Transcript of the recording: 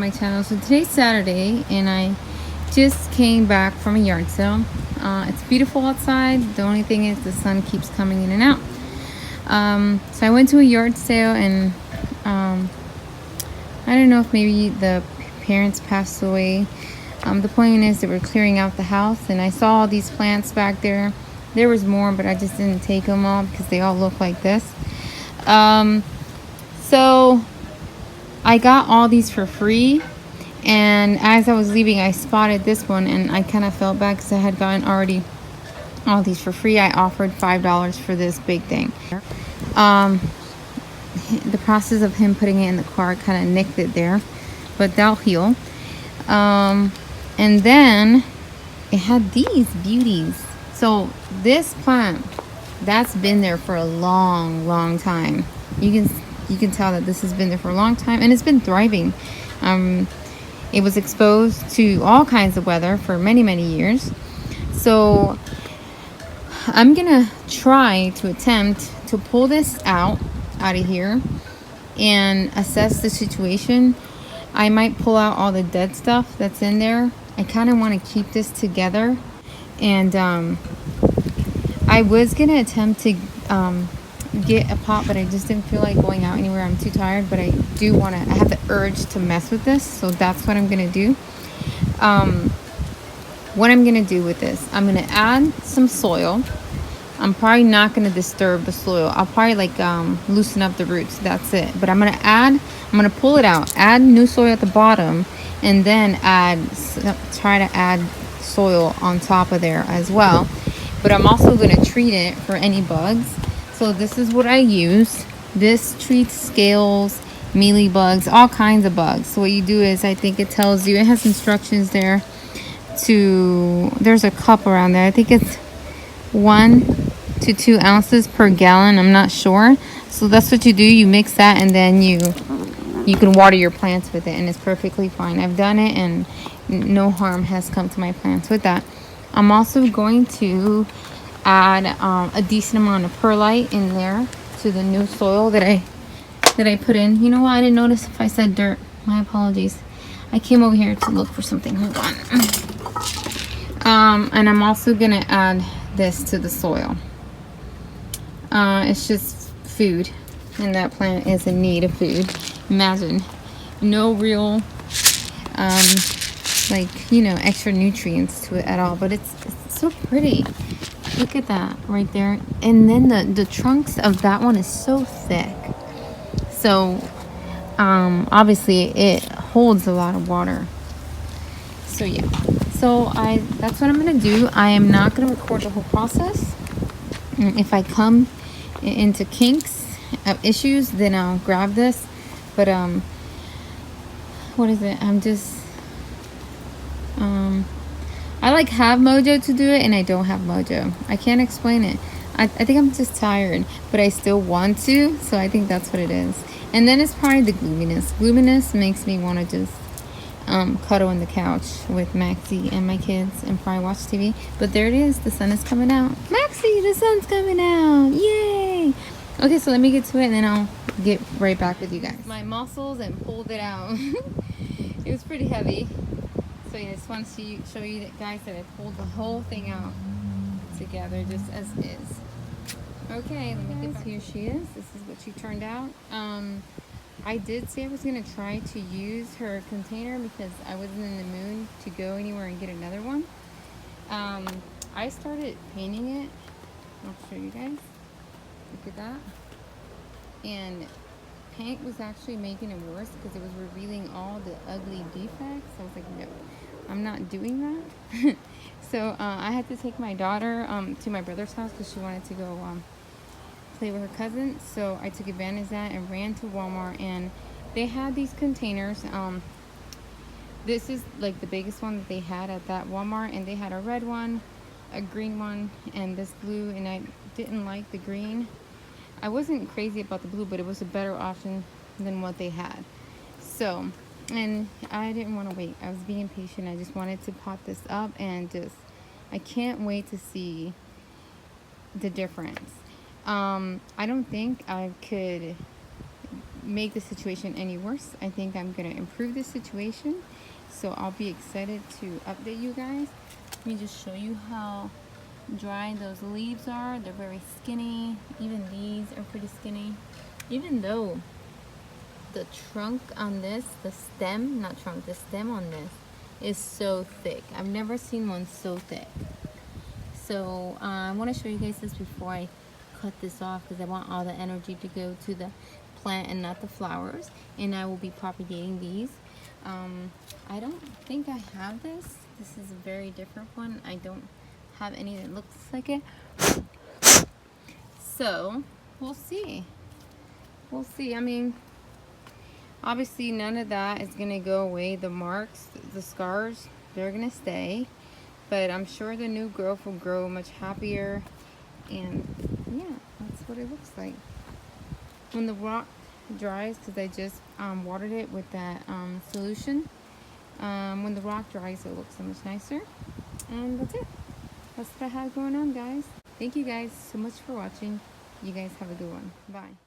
my channel. So today's Saturday and I just came back from a yard sale. It's beautiful outside. The only thing is the sun keeps coming in and out. So I went to a yard sale and I don't know if maybe the parents passed away. The point is they were clearing out the house and I saw all these plants back there. There was more, but I just didn't take them all because they all look like this. So I got all these for free, and as I was leaving I spotted this one and I kind of felt bad because I had gotten already all these for free. I offered $5 for this big thing. The process of him putting it in the car kind of nicked it there, but they'll heal. And then it had these beauties. So this plant, that's been there for a long time. You can tell that this has been there for a long time and it's been thriving. It was exposed to all kinds of weather for many years. So I'm gonna try to attempt to pull this out of here and assess the situation. I might pull out all the dead stuff that's in there. I kind of want to keep this together, and I was gonna attempt to get a pot, but I just didn't feel like going out anywhere. I'm too tired, but I do want to. I have the urge to mess with this, so that's what I'm gonna do. What I'm gonna do with this, I'm gonna add some soil. I'm probably not gonna disturb the soil. I'll probably like loosen up the roots. That's it. But I'm gonna pull it out, add new soil at the bottom, and then try to add soil on top of there as well. But I'm also gonna treat it for any bugs. So this is what I use. This treats scales, mealybugs, all kinds of bugs. So what you do is, I think it tells you, it has instructions there there's a cup around there. I think it's 1 to 2 ounces per gallon. I'm not sure. So that's what you do. You mix that and then you can water your plants with it, and it's perfectly fine. I've done it and no harm has come to my plants with that. I'm also going to add a decent amount of perlite in there to the new soil that I put in. You know what? I didn't notice if I said dirt. My apologies. I came over here to look for something. Hold on. And I'm also gonna add this to the soil. It's just food, and that plant is in need of food. Imagine no real extra nutrients to it at all, but it's so pretty. Look at that right there. And then the trunks of that one is so thick, so obviously it holds a lot of water. So yeah, so that's what I'm gonna do. I am not gonna record the whole process. If I come into kinks of issues, then I'll grab this. But what is it? I like have mojo to do it, and I don't have mojo. I can't explain it. I think I'm just tired, but I still want to, so I think that's what it is. And then it's probably the gloominess. Gloominess makes me want to just cuddle on the couch with Maxie and my kids and probably watch TV. But there it is. The sun is coming out. Maxie, the sun's coming out. Yay! Okay, so let me get to it, and then I'll get right back with you guys. My muscles and pulled it out. It was pretty heavy. So yeah, I just want to show you guys that I pulled the whole thing out together just as is. Okay, let me get back. Here she is. This is what she turned out. I did say I was going to try to use her container because I wasn't in the mood to go anywhere and get another one. I started painting it. I'll show you guys. Look at that. And paint was actually making it worse because it was revealing all the ugly defects. I was like, no, I'm not doing that. So I had to take my daughter to my brother's house because she wanted to go play with her cousin. So I took advantage of that and ran to Walmart, and they had these containers. This is like the biggest one that they had at that Walmart, and they had a red one, a green one, and this blue, and I didn't like the green. I wasn't crazy about the blue, but it was a better option than what they had. So, and I didn't want to wait. I was being patient. I just wanted to pot this up, and I can't wait to see the difference. I don't think I could make the situation any worse. I think I'm gonna improve the situation. So I'll be excited to update you guys. Let me just show you how dry those leaves are. They're very skinny. Even these are pretty skinny. Even though the trunk on this, the stem, not trunk, the stem on this is so thick. I've never seen one so thick. So I want to show you guys this before I cut this off, because I want all the energy to go to the plant and not the flowers. And I will be propagating these. I don't think I have this. This is a very different one. I don't have any that looks like it. So we'll see. We'll see. I mean, obviously none of that is going to go away. The marks, the scars, they're going to stay. But I'm sure the new growth will grow much happier. And yeah, that's what it looks like. When the rock dries, because I just watered it with that solution. When the rock dries, it looks so much nicer. And that's it. That's what I have going on, guys. Thank you guys so much for watching. You guys have a good one. Bye.